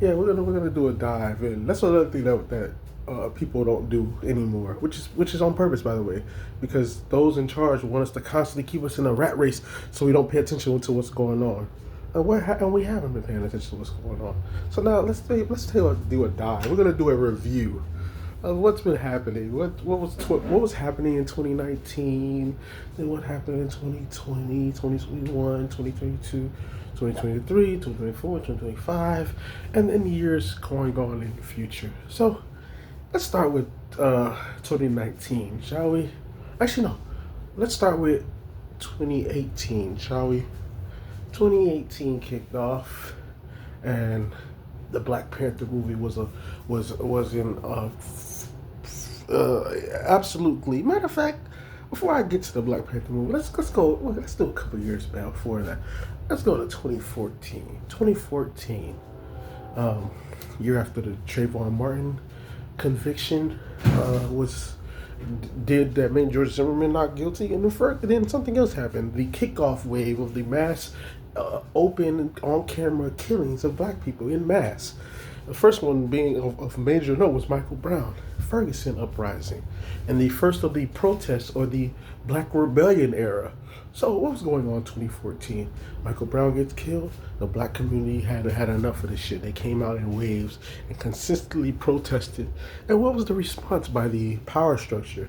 Yeah, we're gonna do a dive, and that's another thing that people don't do anymore, which is on purpose, by the way, because those in charge want us to constantly keep us in a rat race, so we don't pay attention to what's going on. And we haven't been paying attention to what's going on. So now do a dive. We're gonna do a review of what's been happening. What was happening in 2019, then what happened in 2020, 2021, 2022, 2023, 2024, 2025, and then years going on in the future. So let's start with 2019, shall we? Actually, no. Let's start with 2018, shall we? 2018 kicked off, and the Black Panther movie was in absolute glee. Matter of fact, before I get to the Black Panther movie, let's do a couple years back before that. Let's go to 2014. 2014, year after the Trayvon Martin conviction was did that made George Zimmerman not guilty, and then something else happened. The kickoff wave of the mass, open on-camera killings of black people in mass. The first one being of major note was Michael Brown, Ferguson uprising, and the first of the protests or the Black Rebellion era. So what was going on in 2014? Michael Brown gets killed. The black community had enough of this shit. They came out in waves and consistently protested. And what was the response by the power structure?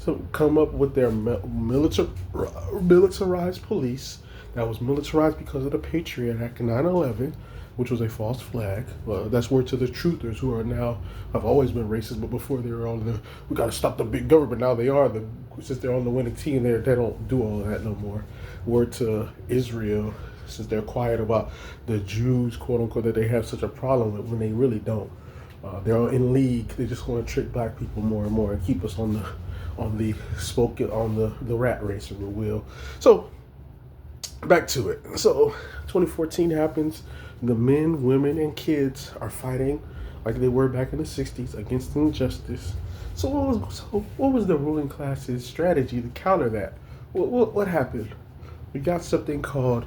To come up with their militarized police that was militarized because of the Patriot Act in 9/11, which was a false flag. That's word to the truthers who are now have always been racist, but before they were on we got to stop the big government. Now they are since they're on the winning team. They don't do all of that no more. Word to Israel, since they're quiet about the Jews, quote unquote, that they have such a problem with when they really don't. They're in league. They just want to trick black people more and more and keep us on the rat race, if you will. So back to it. So 2014 happens. The men, women, and kids are fighting like they were back in the 60s against injustice. So what was the ruling class's strategy to counter that? What happened? We got something called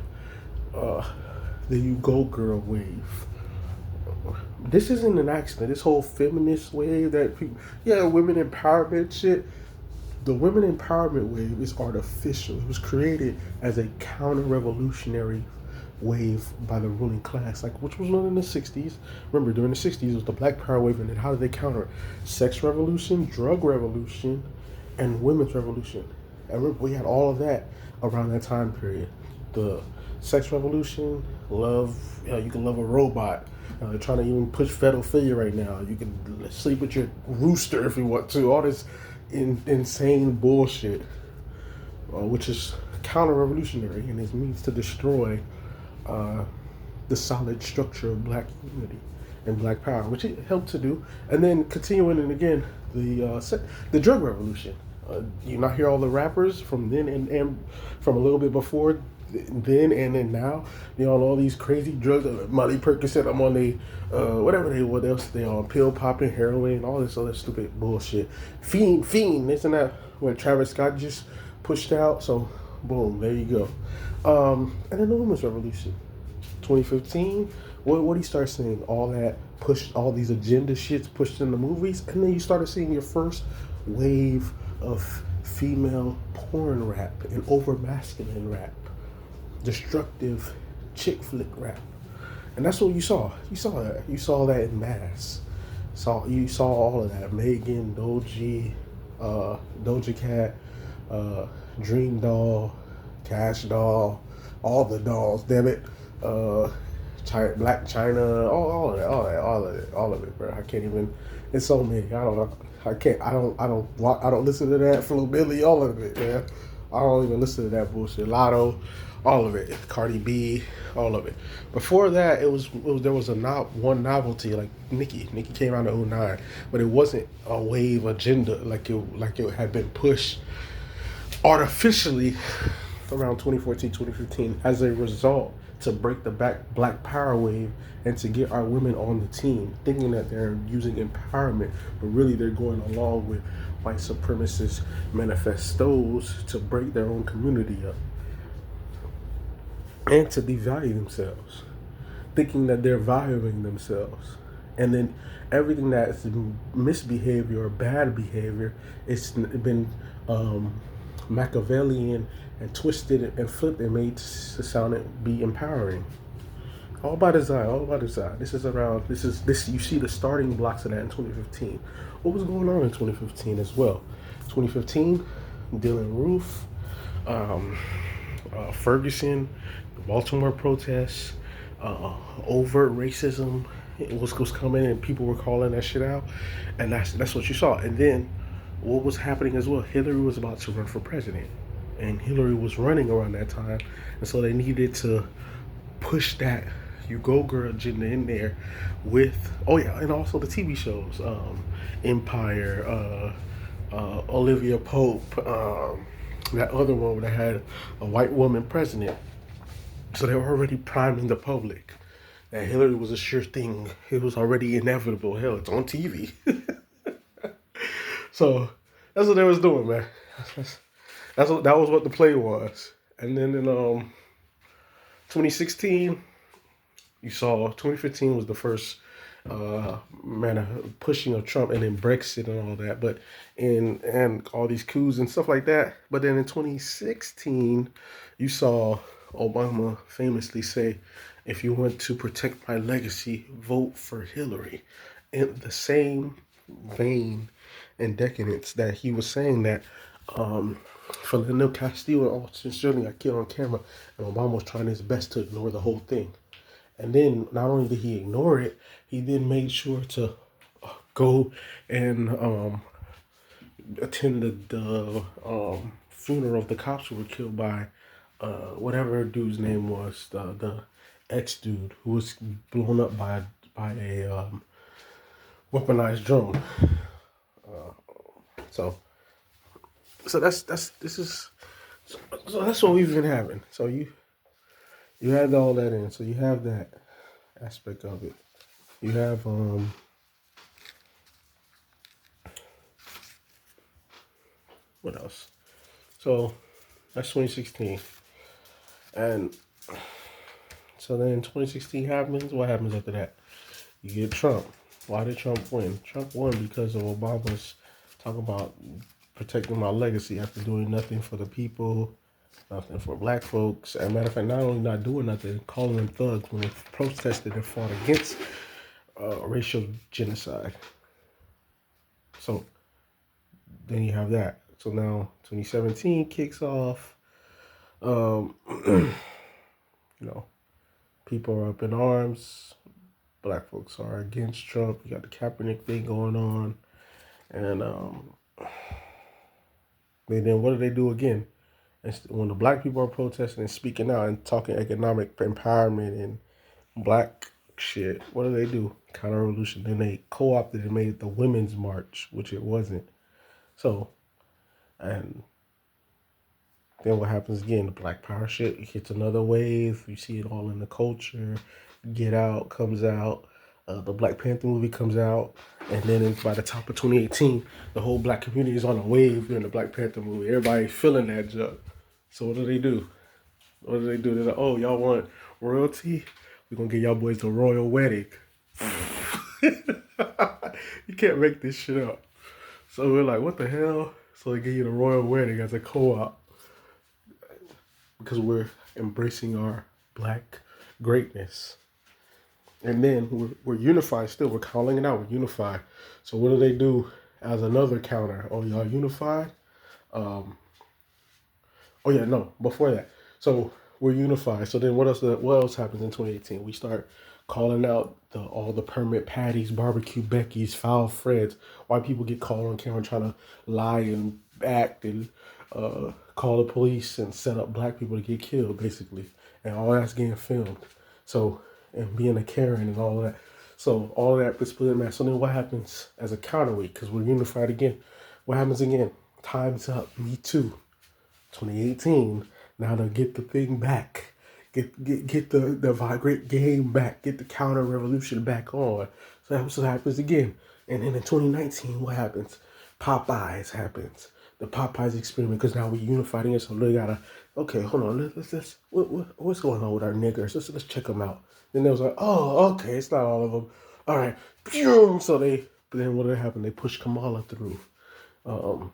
the You Go Girl wave. This isn't an accident. This whole feminist wave that people, women empowerment shit. The women empowerment wave is artificial. It was created as a counter-revolutionary wave by the ruling class, which was run in the 60s. Remember, during the 60s, it was the Black Power wave, and then how did they counter it? Sex revolution, drug revolution, and women's revolution. And remember, we had all of that around that time period. The sex revolution, love, you can love a robot. They're trying to even push pedophilia right now. You can sleep with your rooster if you want to. All this insane bullshit, which is counter-revolutionary and it means to destroy the solid structure of black unity and black power, which it helped to do. And then continuing, and again, the drug revolution. You not hear all the rappers from then and from a little bit before then and then now, on all these crazy drugs. Molly Percocet, I'm on what else they on, pill popping, heroin, all this other stupid bullshit. Fiend, isn't that what Travis Scott just pushed out? So boom, there you go. And then the women's revolution, 2015. What do you start seeing? All that pushed, all these agenda shits pushed in the movies, and then you started seeing your first wave of female porn rap and over masculine rap, destructive chick flick rap, and that's what you saw. You saw that in mass. You saw all of that. Megan, Doja Cat, Dream Doll, Cash Doll, all the dolls. Damn it, Black China, all of it, bro. I can't even. It's so many. I don't know. I can't. I don't listen to that. Flo Billy, all of it, man. I don't even listen to that bullshit. Lotto, all of it. Cardi B, all of it. Before that, there was one novelty, like Nicki. Nicki came out in 2009, but it wasn't a wave agenda like it had been pushed artificially around 2014, 2015 as a result to break the black power wave and to get our women on the team, thinking that they're using empowerment, but really they're going along with white supremacist manifestos to break their own community up and to devalue themselves. thinking that they're valuing themselves. And then everything that's misbehavior or bad behavior, it's been um, Machiavellian and twisted and flipped and made to sound it be empowering. All by design, all by design. This is around, this, you see the starting blocks of that in 2015. What was going on in 2015 as well? 2015, Dylan Roof, um, Ferguson, the Baltimore protests, overt racism. It was coming, and people were calling that shit out, and that's what you saw. And then, what was happening as well? Hillary was about to run for president, and Hillary was running around that time, and so they needed to push that you go girl agenda in there with, oh yeah, and also the TV shows, Empire, Olivia Pope, that other one that had a white woman president. So they were already priming the public that Hillary was a sure thing. It was already inevitable. Hell, it's on TV. So that's what they was doing, man. That was what the play was. And then in 2016, you saw 2015 was the first pushing of Trump, and then Brexit and all that, but in and all these coups and stuff like that. But then in 2016, you saw Obama famously say, "If you want to protect my legacy, vote for Hillary." In the same vein and decadence that he was saying that Philando Castile and Alton Sterling got killed on camera, and Obama was trying his best to ignore the whole thing. And then not only did he ignore it, he then made sure to go and attend the funeral of the cops who were killed by whatever dude's name was, the ex dude who was blown up by a weaponized drone. So that's this is so that's what we've been having. So you had all that in. So you have that aspect of it. You have what else? So that's 2016. And so then 2016 happens. What happens after that? You get Trump. Why did Trump win? Trump won because of Obama's talking about protecting my legacy after doing nothing for the people, nothing for black folks. As a matter of fact, not only not doing nothing, calling them thugs when they protested and fought against racial genocide. So then you have that. So now 2017 kicks off. You know, people are up in arms. Black folks are against Trump. You got the Kaepernick thing going on. And then what do they do again? When the black people are protesting and speaking out and talking economic empowerment and black shit, what do? Counter-revolution. Then they co-opted and made it the Women's March, which it wasn't. So, and then what happens again? The Black Power shit hits another wave. You see it all in the culture. Get Out comes out. The Black Panther movie comes out. And then by the top of 2018, the whole black community is on a wave during the Black Panther movie. Everybody's feeling that jug. So what do? They're like, oh, y'all want royalty? We're going to give y'all boys the royal wedding. You can't make this shit up. So we're like, what the hell? So they give you the royal wedding as a co-op. Because we're embracing our black greatness. And then we're unified still. We're calling it out. We're unified. So what do they do as another counter? Oh, y'all unified? Before that. So we're unified. So then what else happens in 2018? We start calling out all the permit patties, barbecue Becky's, foul Freds. Why people get called on camera trying to lie and act and call the police and set up black people to get killed, basically. And all that's getting filmed. So, and being a Karen and all that. So all that was split in mass. So then what happens as a counterweight? Because we're unified again. What happens again? Time's up. Me too. 2018. Now to get the thing back. Get the vibrant game back. Get the counter revolution back on. So that's what happens again. And then in 2019, what happens? Popeyes happens. The Popeyes experiment, because now we're unified again. So they gotta, okay, hold on. Let's what's going on with our niggers? Let's check them out. Then they was like, oh, okay, it's not all of them. All right, pew! So but then what happened? They pushed Kamala through. Um,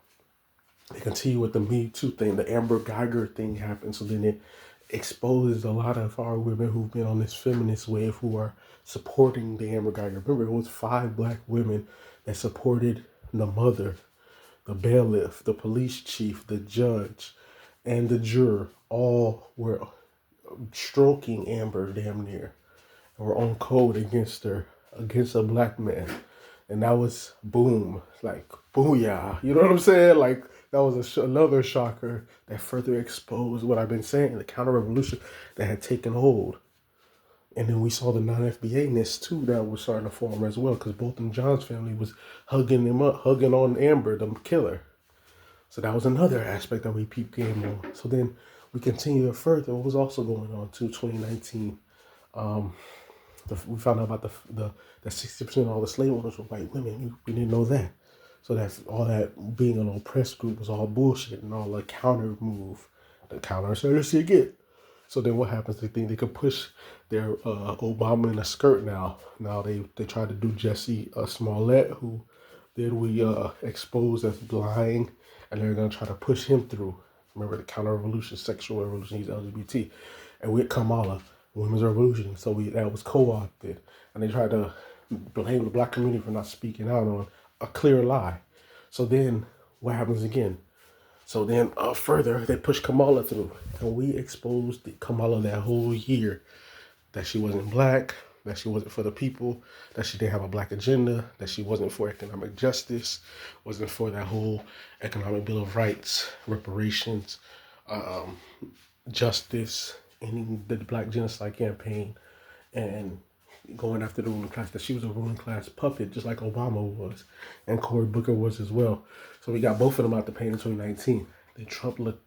they continue with the Me Too thing. The Amber Geiger thing happened. So then it exposes a lot of our women who've been on this feminist wave who are supporting the Amber Geiger. Remember, it was 5 black women that supported the mother, the bailiff, the police chief, the judge, and the juror. All were stroking Amber damn near. And were on code against her, against a black man. And that was boom, like booyah. You know what I'm saying? Like that was another shocker that further exposed what I've been saying, the counter revolution that had taken hold. And then we saw the non-FBA-ness too that was starting to form as well, because Bolton John's family was hugging him up, hugging on Amber, the killer. So that was another aspect that we peeped game on. So then we continued further. What was also going on too, 2019. We found out about that 60% of all the slave owners were white women. We didn't know that. So that's all that being an oppressed group was all bullshit and all the counter move, the counter insurgency again. So then what happens? They think they could push their Obama in a skirt now. Now they tried to do Jesse Smollett, who then we exposed as lying, and they're gonna try to push him through. Remember the counter revolution, sexual revolution, he's LGBT. And with Kamala, women's revolution. So that was co-opted. And they tried to blame the black community for not speaking out on a clear lie. So then what happens again? So then further, they pushed Kamala through. And we exposed Kamala that whole year that she wasn't black, that she wasn't for the people, that she didn't have a black agenda, that she wasn't for economic justice, wasn't for that whole economic bill of rights, reparations, justice, ending the Black Genocide Campaign, and going after the ruling class, that she was a ruling class puppet, just like Obama was, and Cory Booker was as well. So we got both of them out the paint in 2019. Then Trump looked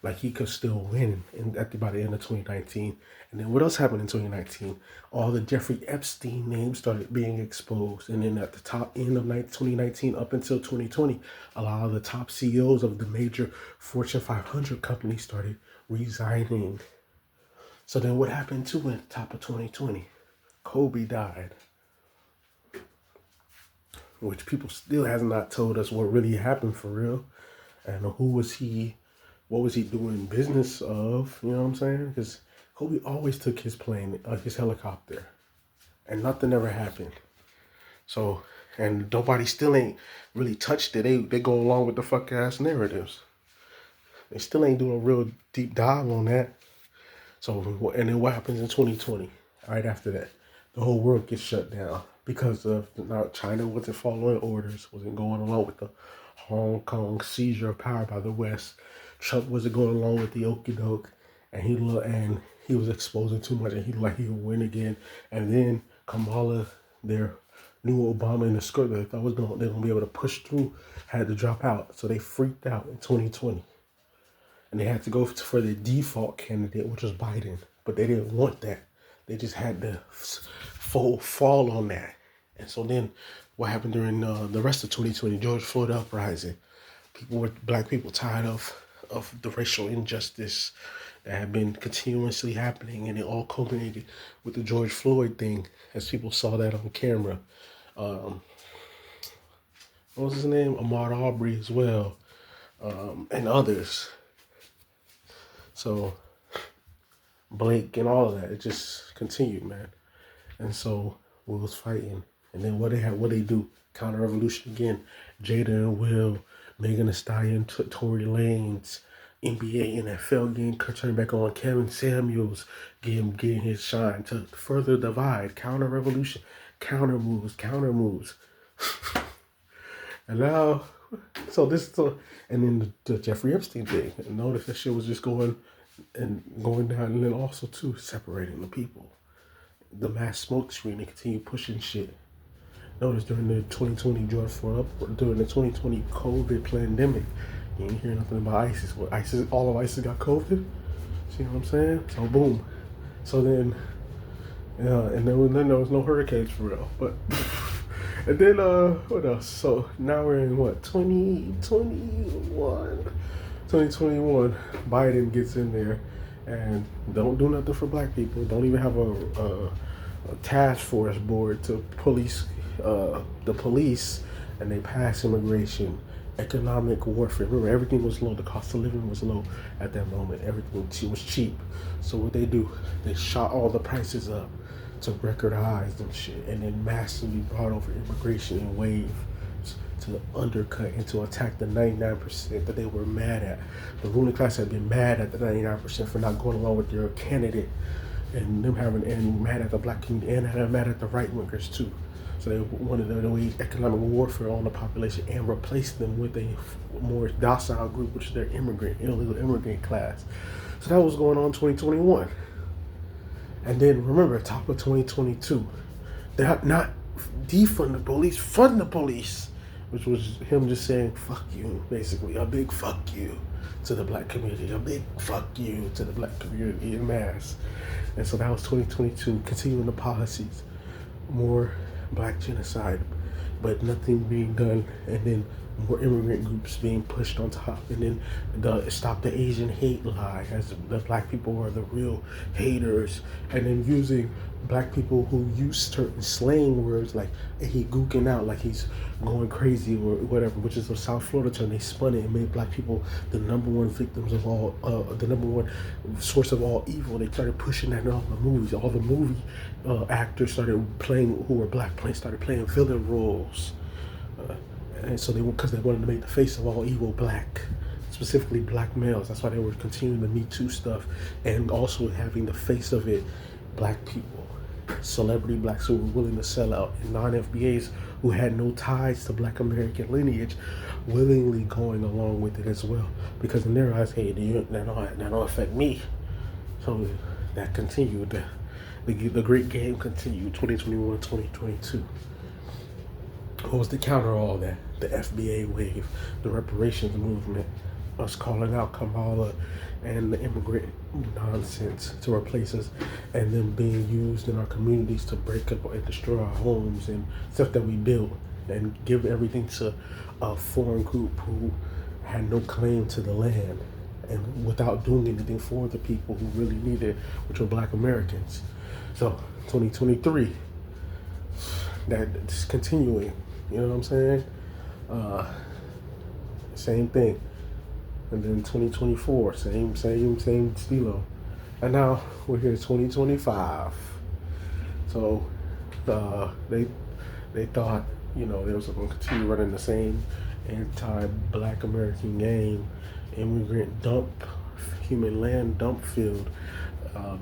like he could still win by the end of 2019. And then what else happened in 2019? All the Jeffrey Epstein names started being exposed. And then at the top end of 2019 up until 2020, a lot of the top CEOs of the major Fortune 500 companies started resigning. So then what happened too at the top of 2020? Kobe died, which people still has not told us what really happened for real. And who was he? What was he doing business of? You know what I'm saying? Because Kobe always took his plane, his helicopter, and nothing ever happened. So, and nobody still ain't really touched it. They go along with the fuck ass narratives. They still ain't doing a real deep dive on that. So, and then what happens in 2020? Right after that, the whole world gets shut down because of China wasn't following orders, wasn't going along with the Hong Kong seizure of power by the West. Trump wasn't going along with the okie doke, and he was exposing too much, and he like he would win again. And then Kamala, their new Obama in the skirt that they thought they're gonna be able to push through, had to drop out. So they freaked out in 2020. And they had to go for the default candidate, which was Biden. But they didn't want that. They just had to fall on that. And so then what happened during the rest of 2020, George Floyd uprising. Black people tired of the racial injustice that had been continuously happening. And it all culminated with the George Floyd thing, as people saw that on camera. What was his name? Ahmaud Arbery as well. And others. So Blake and all of that, it just continued, man. And so we was fighting. And then what they do? Counter revolution again. Jada and Will, Megan Thee Stallion, Tory Lanez, NBA, NFL getting turned back on. Kevin Samuels getting his shine to further divide. Counter revolution, counter moves. And now, and then the Jeffrey Epstein thing. And notice that shit was just going down, and then also too separating the people. The mass smoke screen, they continue pushing shit. Notice during the 2020 during the 2020 COVID pandemic, you ain't hear nothing about ISIS. All of ISIS got COVID. See what I'm saying? So boom. So then, and then there was no hurricanes for real. But and then what else? So now we're in what, 2021. Biden gets in there, and don't do nothing for black people. Don't even have a task force board to police the police, and they pass immigration, economic warfare. Remember, everything was low. The cost of living was low at that moment. Everything was cheap. So what they do, they shot all the prices up to record highs and shit, and then massively brought over immigration in waves to undercut and to attack the 99% that they were mad at. The ruling class had been mad at the 99% for not going along with their candidate, and them having and mad at the black community, and mad at the right wingers too. So they wanted to wage economic warfare on the population and replace them with a more docile group, which is their illegal immigrant class. So that was going on in 2021. And then remember, top of 2022, they're not defund the police, fund the police, which was him just saying, fuck you, basically. A big fuck you to the black community. A big fuck you to the black community en masse. And so that was 2022, continuing the policies. More black genocide, but nothing being done, and then more immigrant groups being pushed on top, and then the stop the Asian hate lie, as the black people are the real haters, and then using black people who use certain slang words like he gooking out, like he's going crazy or whatever, which is a South Florida term. They spun it and made black people the number one victims of all, the number one source of all evil. They started pushing that in all the movies. All the movie actors started playing, who were black, started playing villain roles. And so because they wanted to make the face of all evil black, specifically black males. That's why they were continuing the Me Too stuff, and also having the face of it black people, celebrity blacks who were willing to sell out, and non-FBAs who had no ties to black American lineage willingly going along with it as well, because in their eyes, hey, that don't affect me. So that continued. The great game continued, 2021, 2022. What was the counter all that? The FBA wave, the reparations movement, us calling out Kamala and the immigrant nonsense to replace us, and them being used in our communities to break up and destroy our homes and stuff that we built, and give everything to a foreign group who had no claim to the land, and without doing anything for the people who really need it, which were black Americans. So 2023, that's continuing. You know what I'm saying? Same thing. And then 2024, same stilo. And now we're here 2025. So they thought, they was going to continue running the same anti-black American game, immigrant dump, human land dump field,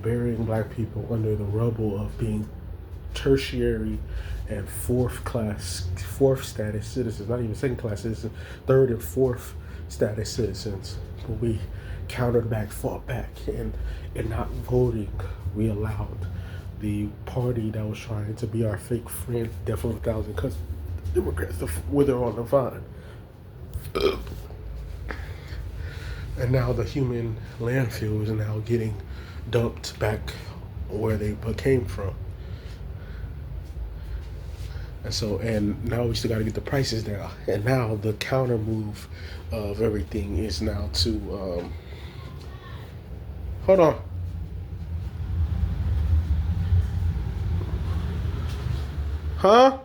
burying black people under the rubble of being tertiary and fourth status citizens, not even second class citizens, third and fourth status citizens. But we countered back, fought back, and in not voting, we allowed the party that was trying to be our fake friend, death of 1,000 cuts, Democrats, to wither on the vine. And now the human landfill is now getting dumped back where they came from. And now we still got to get the prices down. And now the counter move of everything is now to hold on. Huh?